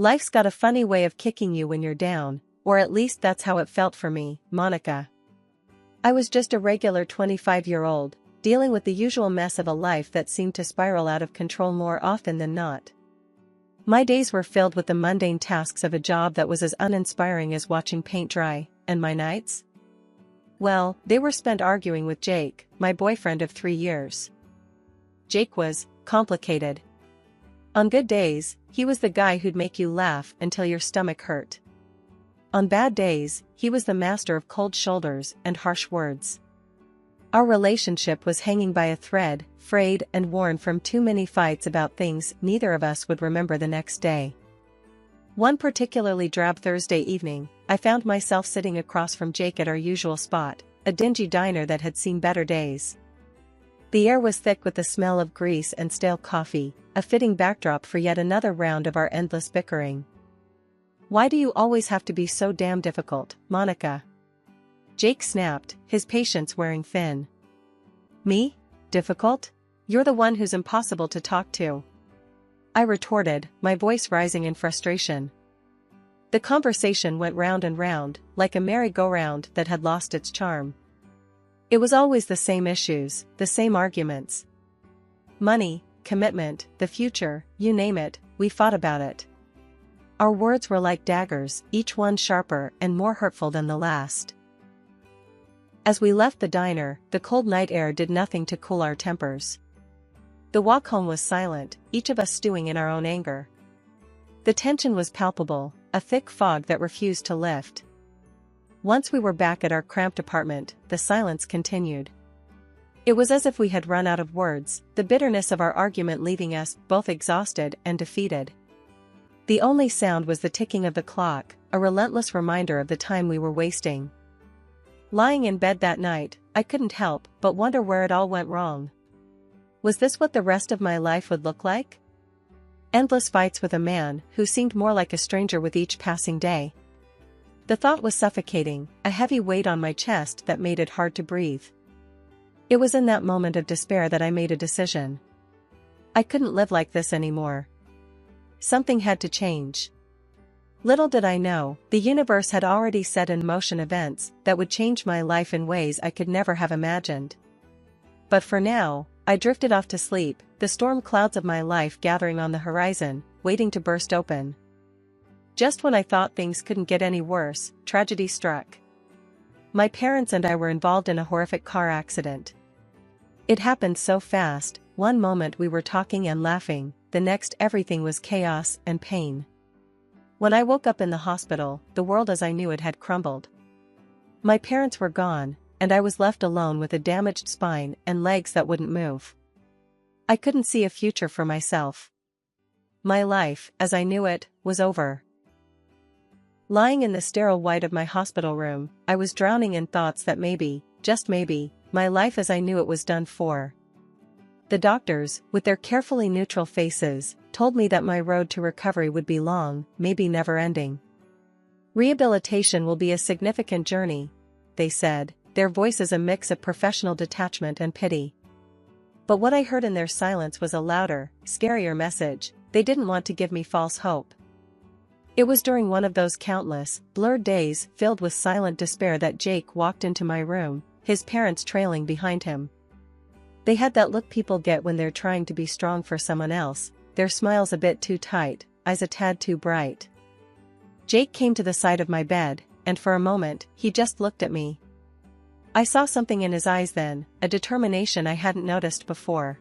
Life's got a funny way of kicking you when you're down, or at least that's how it felt for me, Monica. I was just a regular 25-year-old, dealing with the usual mess of a life that seemed to spiral out of control more often than not. My days were filled with the mundane tasks of a job that was as uninspiring as watching paint dry, and my nights? Well, they were spent arguing with Jake, my boyfriend of 3 years. Jake was complicated. On good days, he was the guy who'd make you laugh until your stomach hurt. On bad days, he was the master of cold shoulders and harsh words. Our relationship was hanging by a thread, frayed and worn from too many fights about things neither of us would remember the next day. One particularly drab Thursday evening, I found myself sitting across from Jake at our usual spot, a dingy diner that had seen better days. The air was thick with the smell of grease and stale coffee, a fitting backdrop for yet another round of our endless bickering. "Why do you always have to be so damn difficult, Monica?" Jake snapped, his patience wearing thin. "Me? Difficult? You're the one who's impossible to talk to," I retorted, my voice rising in frustration. The conversation went round and round, like a merry-go-round that had lost its charm. It was always the same issues, the same arguments. Money, commitment, the future, you name it, we fought about it. Our words were like daggers, each one sharper and more hurtful than the last. As we left the diner, the cold night air did nothing to cool our tempers. The walk home was silent, each of us stewing in our own anger. The tension was palpable, a thick fog that refused to lift. Once we were back at our cramped apartment, the silence continued. It was as if we had run out of words, the bitterness of our argument leaving us both exhausted and defeated. The only sound was the ticking of the clock, a relentless reminder of the time we were wasting. Lying in bed that night, I couldn't help but wonder where it all went wrong. Was this what the rest of my life would look like? Endless fights with a man who seemed more like a stranger with each passing day. The thought was suffocating, a heavy weight on my chest that made it hard to breathe. It was in that moment of despair that I made a decision. I couldn't live like this anymore. Something had to change. Little did I know, the universe had already set in motion events that would change my life in ways I could never have imagined. But for now, I drifted off to sleep, the storm clouds of my life gathering on the horizon, waiting to burst open. Just when I thought things couldn't get any worse, tragedy struck. My parents and I were involved in a horrific car accident. It happened so fast, one moment we were talking and laughing, the next everything was chaos and pain. When I woke up in the hospital, the world as I knew it had crumbled. My parents were gone, and I was left alone with a damaged spine and legs that wouldn't move. I couldn't see a future for myself. My life, as I knew it, was over. Lying in the sterile white of my hospital room, I was drowning in thoughts that maybe, just maybe, my life as I knew it was done for. The doctors, with their carefully neutral faces, told me that my road to recovery would be long, maybe never-ending. Rehabilitation will be a significant journey, they said, their voices a mix of professional detachment and pity. But what I heard in their silence was a louder, scarier message. They didn't want to give me false hope. It was during one of those countless, blurred days filled with silent despair that Jake walked into my room, his parents trailing behind him. They had that look people get when they're trying to be strong for someone else, their smiles a bit too tight, eyes a tad too bright. Jake came to the side of my bed, and for a moment, he just looked at me. I saw something in his eyes then, a determination I hadn't noticed before.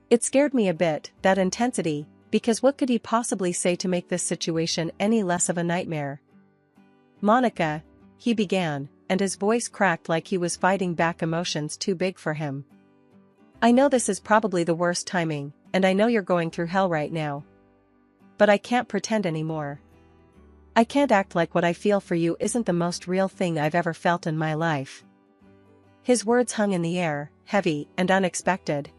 It scared me a bit, that intensity, because what could he possibly say to make this situation any less of a nightmare? "Monica," he began, and his voice cracked like he was fighting back emotions too big for him. "I know this is probably the worst timing, and I know you're going through hell right now. But I can't pretend anymore. I can't act like what I feel for you isn't the most real thing I've ever felt in my life." His words hung in the air, heavy and unexpected.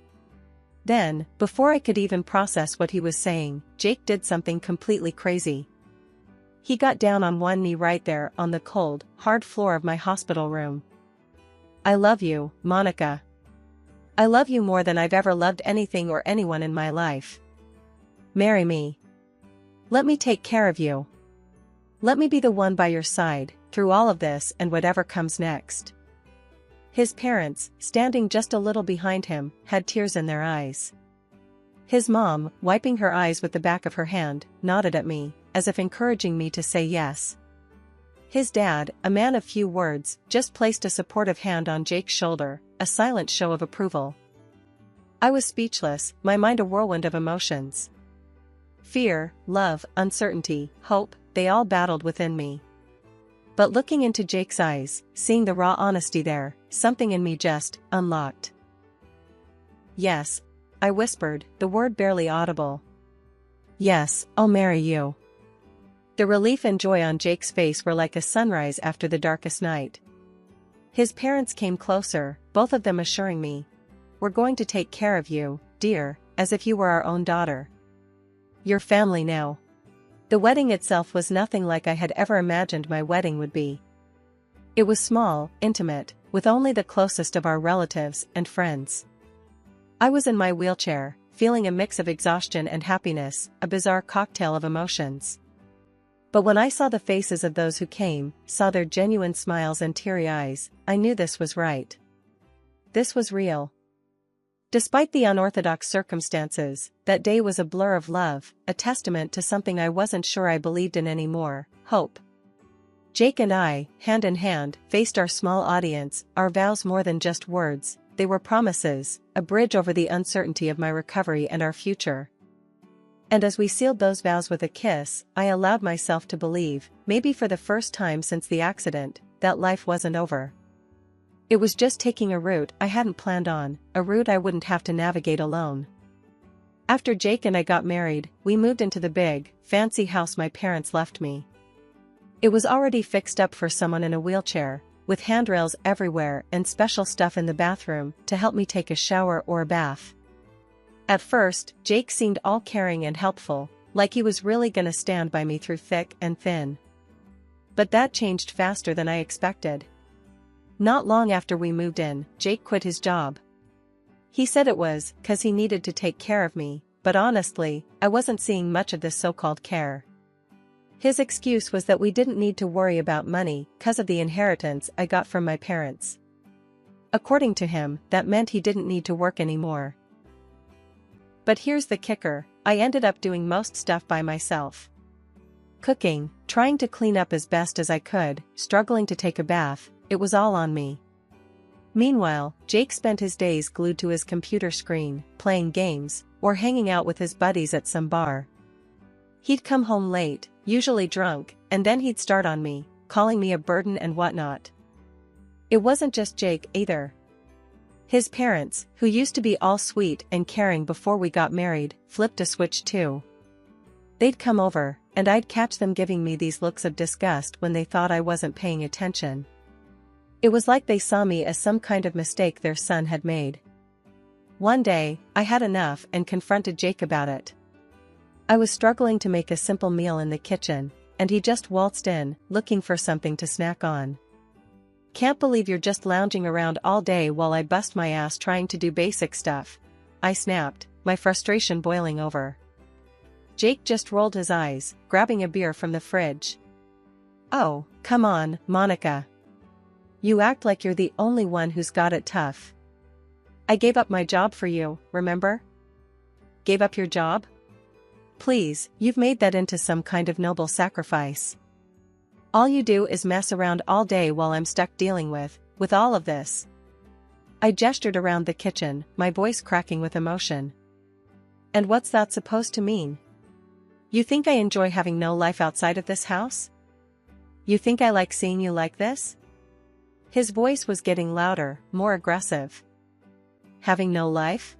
Then, before I could even process what he was saying, Jake did something completely crazy. He got down on one knee right there on the cold, hard floor of my hospital room. "I love you, Monica. I love you more than I've ever loved anything or anyone in my life. Marry me." Let me take care of you. Let me be the one by your side, through all of this and whatever comes next. His parents, standing just a little behind him, had tears in their eyes. His mom, wiping her eyes with the back of her hand, nodded at me, as if encouraging me to say yes. His dad, a man of few words, just placed a supportive hand on Jake's shoulder, a silent show of approval. I was speechless, my mind a whirlwind of emotions. Fear, love, uncertainty, hope, they all battled within me. But looking into Jake's eyes, seeing the raw honesty there, something in me just unlocked. Yes, I whispered, the word barely audible. Yes, I'll marry you. The relief and joy on Jake's face were like a sunrise after the darkest night. His parents came closer, both of them assuring me, "We're going to take care of you, dear, as if you were our own daughter. Your family now." The wedding itself was nothing like I had ever imagined my wedding would be. It was small, intimate, with only the closest of our relatives and friends. I was in my wheelchair, feeling a mix of exhaustion and happiness, a bizarre cocktail of emotions. But when I saw the faces of those who came, saw their genuine smiles and teary eyes, I knew this was right. This was real. Despite the unorthodox circumstances, that day was a blur of love, a testament to something I wasn't sure I believed in anymore: hope. Jake and I, hand in hand, faced our small audience, our vows more than just words, they were promises, a bridge over the uncertainty of my recovery and our future. And as we sealed those vows with a kiss, I allowed myself to believe, maybe for the first time since the accident, that life wasn't over. It was just taking a route I hadn't planned on, a route I wouldn't have to navigate alone. After Jake and I got married, we moved into the big, fancy house my parents left me. It was already fixed up for someone in a wheelchair, with handrails everywhere and special stuff in the bathroom to help me take a shower or a bath. At first, Jake seemed all caring and helpful, like he was really gonna stand by me through thick and thin. But that changed faster than I expected. Not long after we moved in, Jake quit his job. He said it was 'cause he needed to take care of me, but honestly, I wasn't seeing much of this so-called care. His excuse was that we didn't need to worry about money 'cause of the inheritance I got from my parents. According to him, that meant he didn't need to work anymore. But here's the kicker, I ended up doing most stuff by myself. Cooking, trying to clean up as best as I could, struggling to take a bath, it was all on me. Meanwhile, Jake spent his days glued to his computer screen, playing games, or hanging out with his buddies at some bar. He'd come home late, usually drunk, and then he'd start on me, calling me a burden and whatnot. It wasn't just Jake either. His parents, who used to be all sweet and caring before we got married, flipped a switch too. They'd come over, and I'd catch them giving me these looks of disgust when they thought I wasn't paying attention. It was like they saw me as some kind of mistake their son had made. One day, I had enough and confronted Jake about it. I was struggling to make a simple meal in the kitchen, and he just waltzed in, looking for something to snack on. "Can't believe you're just lounging around all day while I bust my ass trying to do basic stuff," I snapped, my frustration boiling over. Jake just rolled his eyes, grabbing a beer from the fridge. "Oh, come on, Monica. You act like you're the only one who's got it tough. I gave up my job for you, remember?" "Gave up your job? Please, you've made that into some kind of noble sacrifice. All you do is mess around all day while I'm stuck dealing with all of this." I gestured around the kitchen, my voice cracking with emotion. "And what's that supposed to mean? You think I enjoy having no life outside of this house? You think I like seeing you like this?" His voice was getting louder, more aggressive. "Having no life?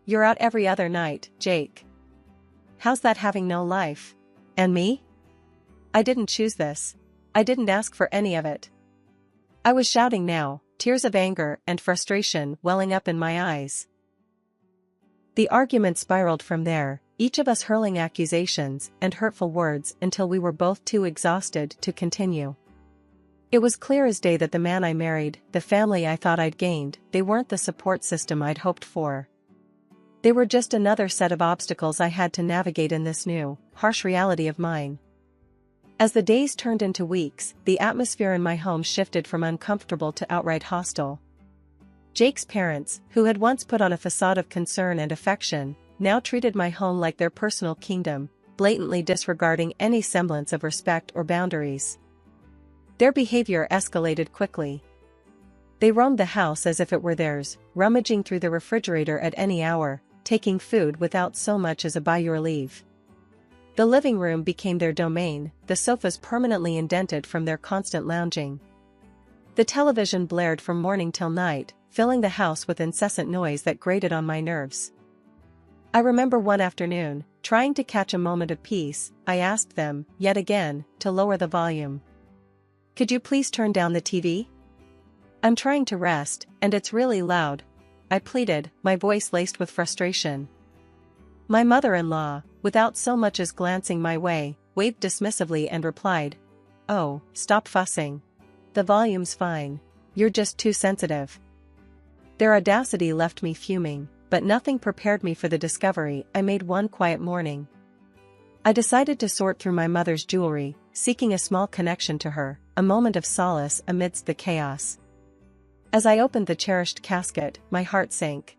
You're out every other night, Jake. How's that having no life? And me? I didn't choose this. I didn't ask for any of it." I was shouting now, tears of anger and frustration welling up in my eyes. The argument spiraled from there, each of us hurling accusations and hurtful words until we were both too exhausted to continue. It was clear as day that the man I married, the family I thought I'd gained, they weren't the support system I'd hoped for. They were just another set of obstacles I had to navigate in this new, harsh reality of mine. As the days turned into weeks, the atmosphere in my home shifted from uncomfortable to outright hostile. Jake's parents, who had once put on a facade of concern and affection, now treated my home like their personal kingdom, blatantly disregarding any semblance of respect or boundaries. Their behavior escalated quickly. They roamed the house as if it were theirs, rummaging through the refrigerator at any hour, taking food without so much as a "by your leave." The living room became their domain, the sofas permanently indented from their constant lounging. The television blared from morning till night, filling the house with incessant noise that grated on my nerves. I remember one afternoon, trying to catch a moment of peace, I asked them, yet again, to lower the volume. "Could you please turn down the TV? I'm trying to rest, and it's really loud," I pleaded, my voice laced with frustration. My mother-in-law, without so much as glancing my way, waved dismissively and replied, "Oh, stop fussing. The volume's fine. You're just too sensitive." Their audacity left me fuming, but nothing prepared me for the discovery I made one quiet morning. I decided to sort through my mother's jewelry, seeking a small connection to her, a moment of solace amidst the chaos. As I opened the cherished casket, my heart sank.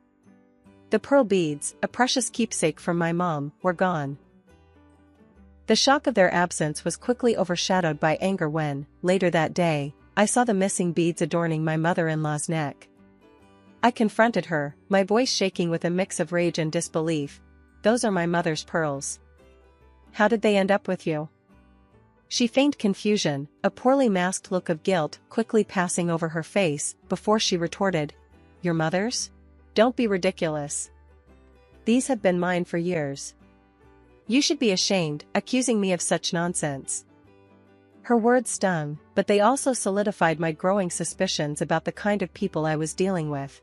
The pearl beads, a precious keepsake from my mom, were gone. The shock of their absence was quickly overshadowed by anger when, later that day, I saw the missing beads adorning my mother-in-law's neck. I confronted her, my voice shaking with a mix of rage and disbelief. "Those are my mother's pearls. How did they end up with you?" She feigned confusion, a poorly masked look of guilt quickly passing over her face, before she retorted, "Your mother's? Don't be ridiculous. These have been mine for years. You should be ashamed, accusing me of such nonsense." Her words stung, but they also solidified my growing suspicions about the kind of people I was dealing with.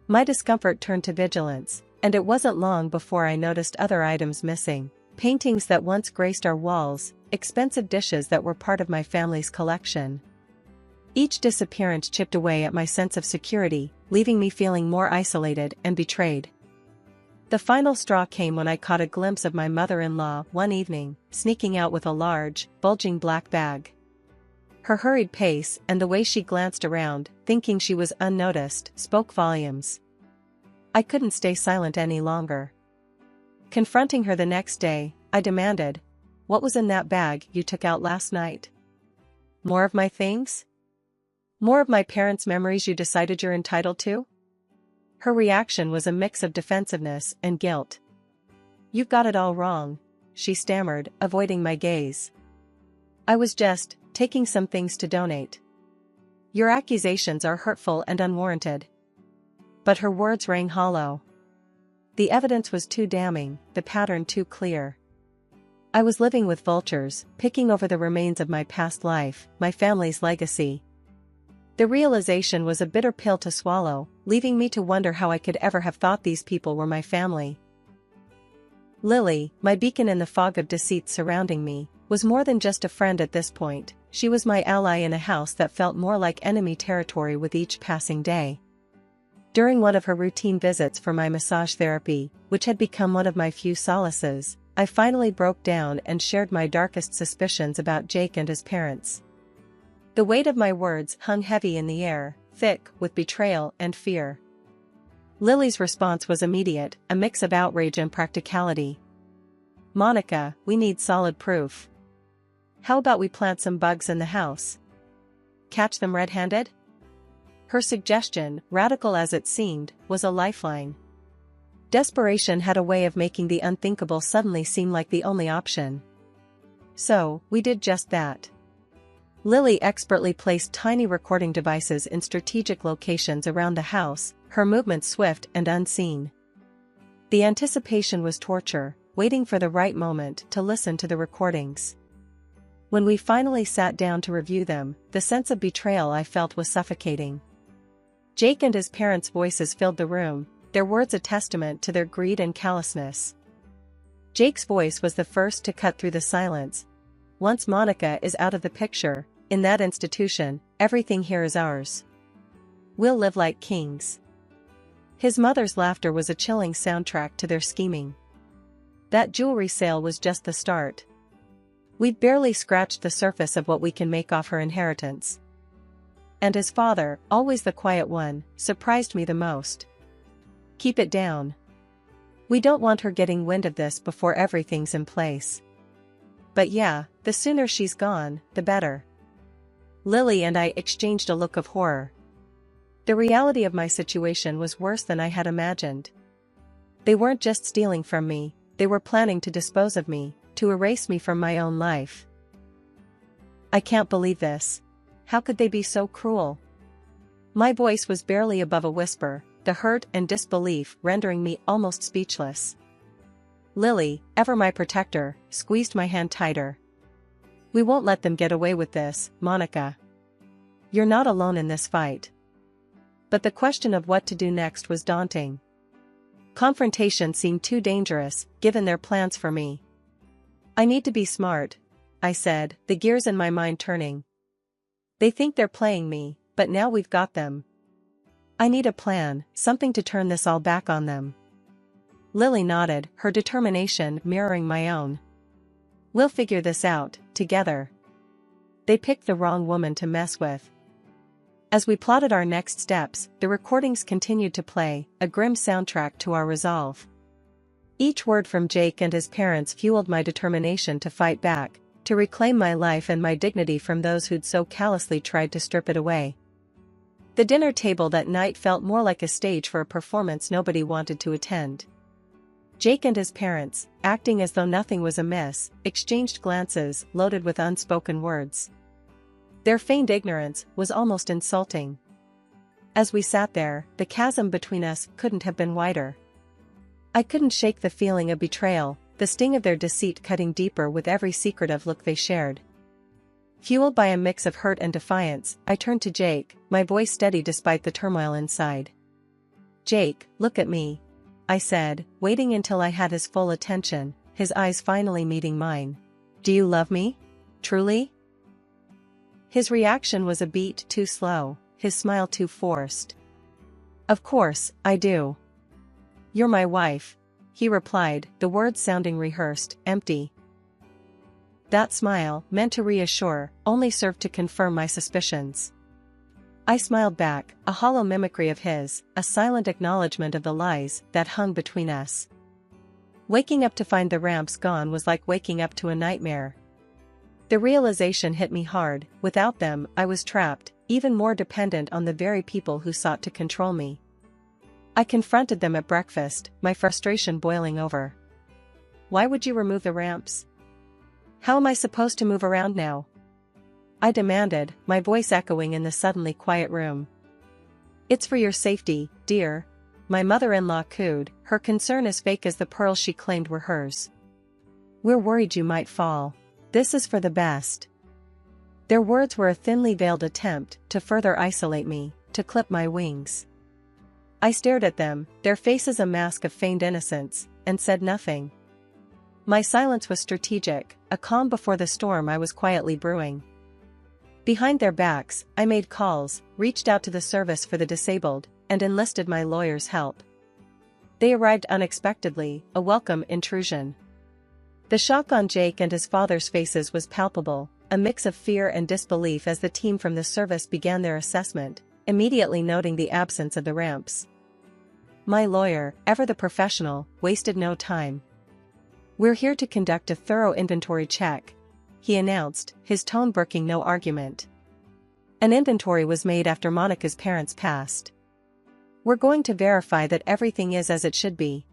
My discomfort turned to vigilance, and it wasn't long before I noticed other items missing: paintings that once graced our walls, expensive dishes that were part of my family's collection. Each disappearance chipped away at my sense of security, leaving me feeling more isolated and betrayed. The final straw came when I caught a glimpse of my mother-in-law one evening, sneaking out with a large, bulging black bag. Her hurried pace and the way she glanced around, thinking she was unnoticed, spoke volumes. I couldn't stay silent any longer. Confronting her the next day, I demanded, "What was in that bag you took out last night? More of my things? More of my parents' memories you decided you're entitled to?" Her reaction was a mix of defensiveness and guilt. "You've got it all wrong," she stammered, avoiding my gaze. "I was just taking some things to donate." "Your accusations are hurtful and unwarranted." But her words rang hollow. The evidence was too damning, the pattern too clear. I was living with vultures, picking over the remains of my past life, my family's legacy. The realization was a bitter pill to swallow, leaving me to wonder how I could ever have thought these people were my family. Lily, my beacon in the fog of deceit surrounding me, was more than just a friend at this point. She was my ally in a house that felt more like enemy territory with each passing day. During one of her routine visits for my massage therapy, which had become one of my few solaces, I finally broke down and shared my darkest suspicions about Jake and his parents. The weight of my words hung heavy in the air, thick with betrayal and fear. Lily's response was immediate, a mix of outrage and practicality. "Monica, we need solid proof. How about we plant some bugs in the house? Catch them red-handed?" Her suggestion, radical as it seemed, was a lifeline. Desperation had a way of making the unthinkable suddenly seem like the only option. So, we did just that. Lily expertly placed tiny recording devices in strategic locations around the house, her movements swift and unseen. The anticipation was torture, waiting for the right moment to listen to the recordings. When we finally sat down to review them, the sense of betrayal I felt was suffocating. Jake and his parents' voices filled the room, their words a testament to their greed and callousness. Jake's voice was the first to cut through the silence. "Once Monica is out of the picture, in that institution, everything here is ours. We'll live like kings." His mother's laughter was a chilling soundtrack to their scheming. That jewelry sale was just the start. We'd barely scratched the surface of what we can make off her inheritance. And his father, always the quiet one, surprised me the most. Keep it down. We don't want her getting wind of this before everything's in place. But yeah, the sooner she's gone, the better. Lily and I exchanged a look of horror. The reality of my situation was worse than I had imagined. They weren't just stealing from me, they were planning to dispose of me, to erase me from my own life. I can't believe this. How could they be so cruel? My voice was barely above a whisper, the hurt and disbelief rendering me almost speechless. Lily, ever my protector, squeezed my hand tighter. We won't let them get away with this, Monica. You're not alone in this fight. But the question of what to do next was daunting. Confrontation seemed too dangerous, given their plans for me. I need to be smart, I said, the gears in my mind turning. They think they're playing me, but now we've got them. I need a plan, something to turn this all back on them. Lily nodded, her determination mirroring my own. We'll figure this out, together. They picked the wrong woman to mess with. As we plotted our next steps, the recordings continued to play, a grim soundtrack to our resolve. Each word from Jake and his parents fueled my determination to fight back, to reclaim my life and my dignity from those who'd so callously tried to strip it away. The dinner table that night felt more like a stage for a performance nobody wanted to attend. Jake and his parents, acting as though nothing was amiss, exchanged glances loaded with unspoken words. Their feigned ignorance was almost insulting. As we sat there, the chasm between us couldn't have been wider. I couldn't shake the feeling of betrayal, the sting of their deceit cutting deeper with every secretive look they shared. Fueled by a mix of hurt and defiance, I turned to Jake, my voice steady despite the turmoil inside. Jake, look at me, I said, waiting until I had his full attention, his eyes finally meeting mine. Do you love me? Truly? His reaction was a beat too slow, his smile too forced. Of course, I do. You're my wife, he replied, the words sounding rehearsed, empty. That smile, meant to reassure, only served to confirm my suspicions. I smiled back, a hollow mimicry of his, a silent acknowledgement of the lies that hung between us. Waking up to find the ramps gone was like waking up to a nightmare. The realization hit me hard, without them, I was trapped, even more dependent on the very people who sought to control me. I confronted them at breakfast, my frustration boiling over. Why would you remove the ramps? How am I supposed to move around now? I demanded, my voice echoing in the suddenly quiet room. It's for your safety, dear, my mother-in-law cooed, her concern as fake as the pearls she claimed were hers. We're worried you might fall. This is for the best. Their words were a thinly veiled attempt to further isolate me, to clip my wings. I stared at them, their faces a mask of feigned innocence, and said nothing. My silence was strategic, a calm before the storm I was quietly brewing. Behind their backs, I made calls, reached out to the service for the disabled, and enlisted my lawyer's help. They arrived unexpectedly, a welcome intrusion. The shock on Jake and his father's faces was palpable, a mix of fear and disbelief as the team from the service began their assessment, immediately noting the absence of the ramps. My lawyer, ever the professional, wasted no time. We're here to conduct a thorough inventory check, he announced, his tone brooking no argument. An inventory was made after Monica's parents passed. We're going to verify that everything is as it should be.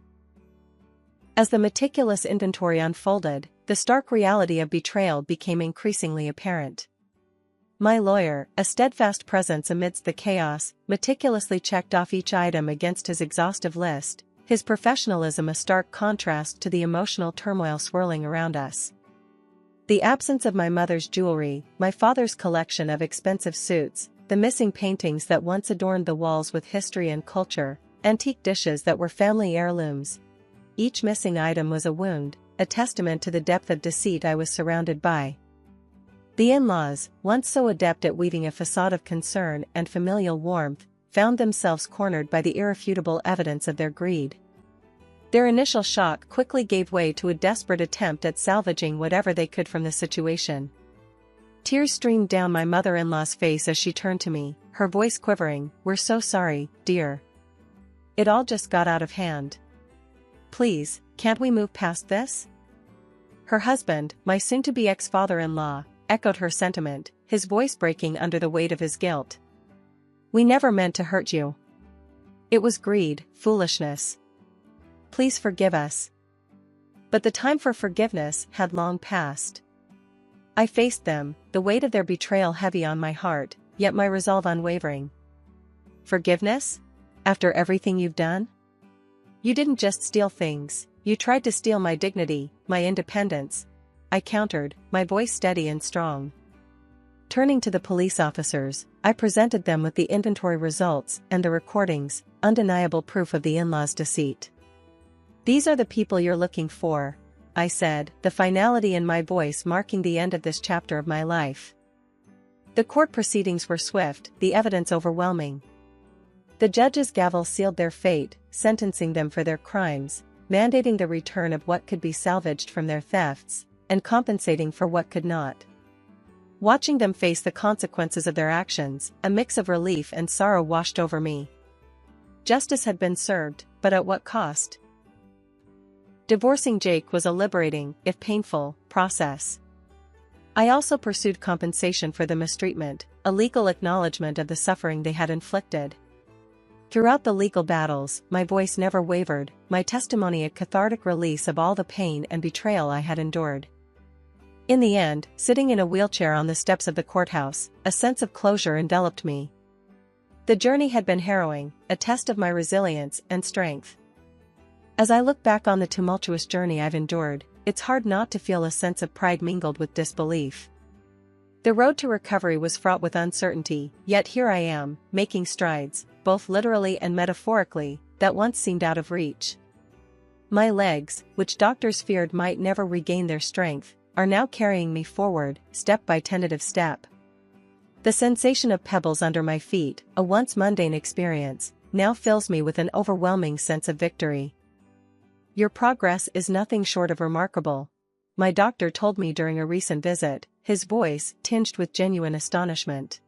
As the meticulous inventory unfolded, the stark reality of betrayal became increasingly apparent. My lawyer, a steadfast presence amidst the chaos, meticulously checked off each item against his exhaustive list, his professionalism a stark contrast to the emotional turmoil swirling around us. The absence of my mother's jewelry, my father's collection of expensive suits, the missing paintings that once adorned the walls with history and culture, antique dishes that were family heirlooms. Each missing item was a wound, a testament to the depth of deceit I was surrounded by. The in-laws, once so adept at weaving a facade of concern and familial warmth, found themselves cornered by the irrefutable evidence of their greed. Their initial shock quickly gave way to a desperate attempt at salvaging whatever they could from the situation. Tears streamed down my mother-in-law's face as she turned to me, her voice quivering, "We're so sorry, dear. It all just got out of hand. Please, can't we move past this?" Her husband, my soon-to-be ex-father-in-law, echoed her sentiment, his voice breaking under the weight of his guilt. "We never meant to hurt you. It was greed, foolishness. Please forgive us." But the time for forgiveness had long passed. I faced them, the weight of their betrayal heavy on my heart, yet my resolve unwavering. "Forgiveness? After everything you've done? You didn't just steal things, you tried to steal my dignity, my independence," I countered, my voice steady and strong. Turning to the police officers, I presented them with the inventory results and the recordings, undeniable proof of the in-laws' deceit. "These are the people you're looking for," I said, the finality in my voice marking the end of this chapter of my life. The court proceedings were swift, the evidence overwhelming. The judge's gavel sealed their fate, sentencing them for their crimes, mandating the return of what could be salvaged from their thefts, and compensating for what could not. Watching them face the consequences of their actions, a mix of relief and sorrow washed over me. Justice had been served, but at what cost? Divorcing Jake was a liberating, if painful, process. I also pursued compensation for the mistreatment, a legal acknowledgement of the suffering they had inflicted. Throughout the legal battles, my voice never wavered, my testimony a cathartic release of all the pain and betrayal I had endured. In the end, sitting in a wheelchair on the steps of the courthouse, a sense of closure enveloped me. The journey had been harrowing, a test of my resilience and strength. As I look back on the tumultuous journey I've endured, it's hard not to feel a sense of pride mingled with disbelief. The road to recovery was fraught with uncertainty, yet here I am, making strides, both literally and metaphorically, that once seemed out of reach. My legs, which doctors feared might never regain their strength, are now carrying me forward, step by tentative step. The sensation of pebbles under my feet, a once mundane experience, now fills me with an overwhelming sense of victory. "Your progress is nothing short of remarkable," my doctor told me during a recent visit, his voice tinged with genuine astonishment.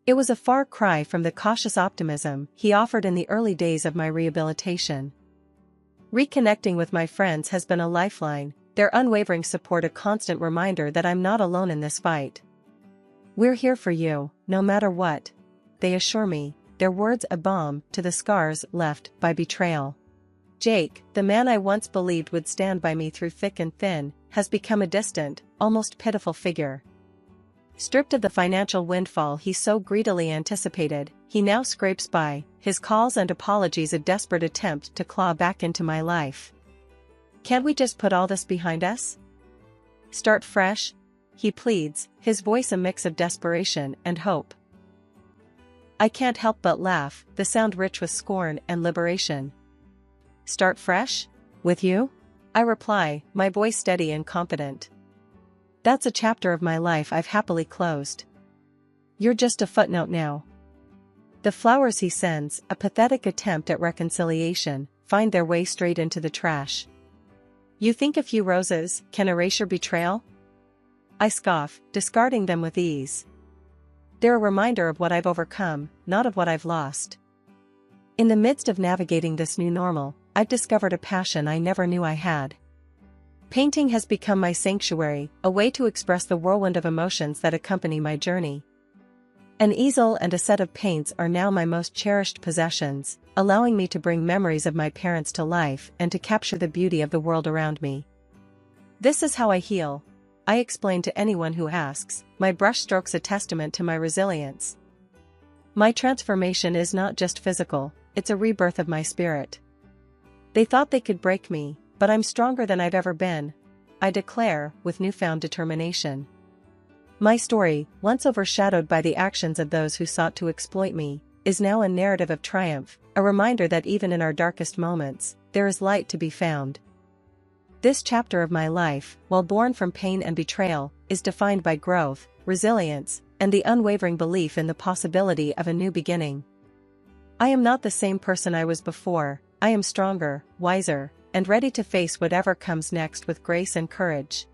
It was a far cry from the cautious optimism he offered in the early days of my rehabilitation. Reconnecting with my friends has been a lifeline, their unwavering support a constant reminder that I'm not alone in this fight. "We're here for you, no matter what," they assure me, their words a balm to the scars left by betrayal. Jake, the man I once believed would stand by me through thick and thin, has become a distant, almost pitiful figure. Stripped of the financial windfall he so greedily anticipated, he now scrapes by, his calls and apologies a desperate attempt to claw back into my life. "Can't we just put all this behind us? Start fresh?" he pleads, his voice a mix of desperation and hope. I can't help but laugh, the sound rich with scorn and liberation. "Start fresh? With you?" I reply, my voice steady and confident. "That's a chapter of my life I've happily closed. You're just a footnote now." The flowers he sends, a pathetic attempt at reconciliation, find their way straight into the trash. "You think a few roses can erase your betrayal?" I scoff, discarding them with ease. They're a reminder of what I've overcome, not of what I've lost. In the midst of navigating this new normal, I've discovered a passion I never knew I had. Painting has become my sanctuary, a way to express the whirlwind of emotions that accompany my journey. An easel and a set of paints are now my most cherished possessions, allowing me to bring memories of my parents to life and to capture the beauty of the world around me. "This is how I heal," I explain to anyone who asks, my brushstrokes a testament to my resilience. My transformation is not just physical, it's a rebirth of my spirit. They thought they could break me, but I'm stronger than I've ever been, I declare, with newfound determination. My story, once overshadowed by the actions of those who sought to exploit me, is now a narrative of triumph, a reminder that even in our darkest moments, there is light to be found. This chapter of my life, while born from pain and betrayal, is defined by growth, resilience, and the unwavering belief in the possibility of a new beginning. I am not the same person I was before. I am stronger, wiser, and ready to face whatever comes next with grace and courage.